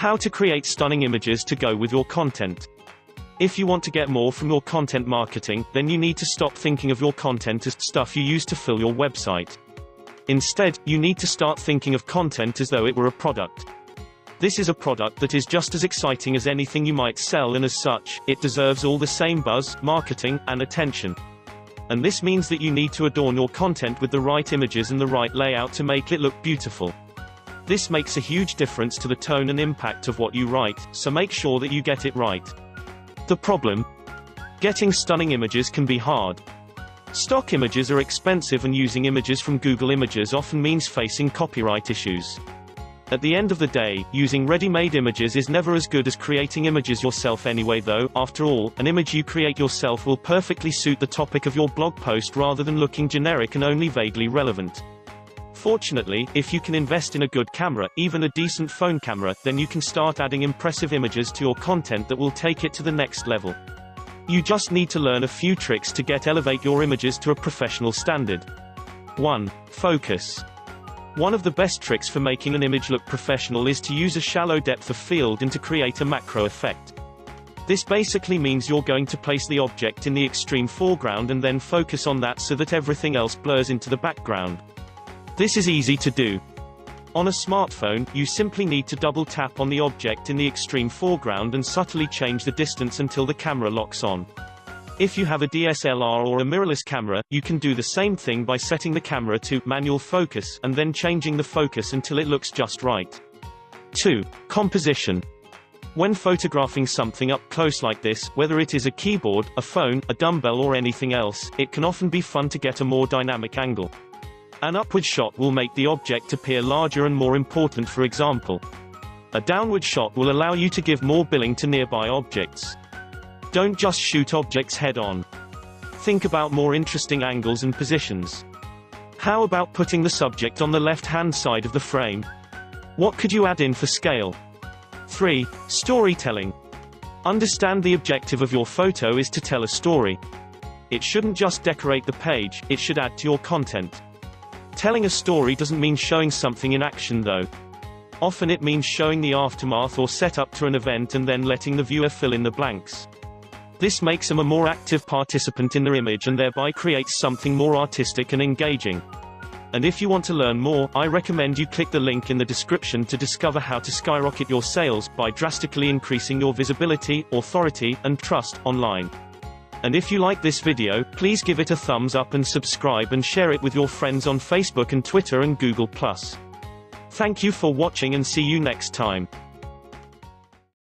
How to create stunning images to go with your content. If you want to get more from your content marketing, then you need to stop thinking of your content as stuff you use to fill your website. Instead, you need to start thinking of content as though it were a product. This is a product that is just as exciting as anything you might sell, and as such, it deserves all the same buzz, marketing, and attention. And this means that you need to adorn your content with the right images and the right layout to make it look beautiful. This makes a huge difference to the tone and impact of what you write, so make sure that you get it right. The problem? Getting stunning images can be hard. Stock images are expensive, and using images from Google Images often means facing copyright issues. At the end of the day, using ready-made images is never as good as creating images yourself anyway, though, after all, an image you create yourself will perfectly suit the topic of your blog post rather than looking generic and only vaguely relevant. Fortunately, if you can invest in a good camera, even a decent phone camera, then you can start adding impressive images to your content that will take it to the next level. You just need to learn a few tricks to elevate your images to a professional standard. 1. Focus. One of the best tricks for making an image look professional is to use a shallow depth of field and to create a macro effect. This basically means you're going to place the object in the extreme foreground and then focus on that so that everything else blurs into the background. This is easy to do. On a smartphone, you simply need to double tap on the object in the extreme foreground and subtly change the distance until the camera locks on. If you have a DSLR or a mirrorless camera, you can do the same thing by setting the camera to manual focus and then changing the focus until it looks just right. 2. Composition. When photographing something up close like this, whether it is a keyboard, a phone, a dumbbell or anything else, it can often be fun to get a more dynamic angle. An upward shot will make the object appear larger and more important, for example. A downward shot will allow you to give more billing to nearby objects. Don't just shoot objects head-on. Think about more interesting angles and positions. How about putting the subject on the left-hand side of the frame? What could you add in for scale? 3. Storytelling. Understand the objective of your photo is to tell a story. It shouldn't just decorate the page, it should add to your content. Telling a story doesn't mean showing something in action, though. Often it means showing the aftermath or setup to an event and then letting the viewer fill in the blanks. This makes them a more active participant in their image and thereby creates something more artistic and engaging. And if you want to learn more, I recommend you click the link in the description to discover how to skyrocket your sales by drastically increasing your visibility, authority, and trust online. And if you like this video, please give it a thumbs up and subscribe and share it with your friends on Facebook and Twitter and Google+. Thank you for watching and see you next time.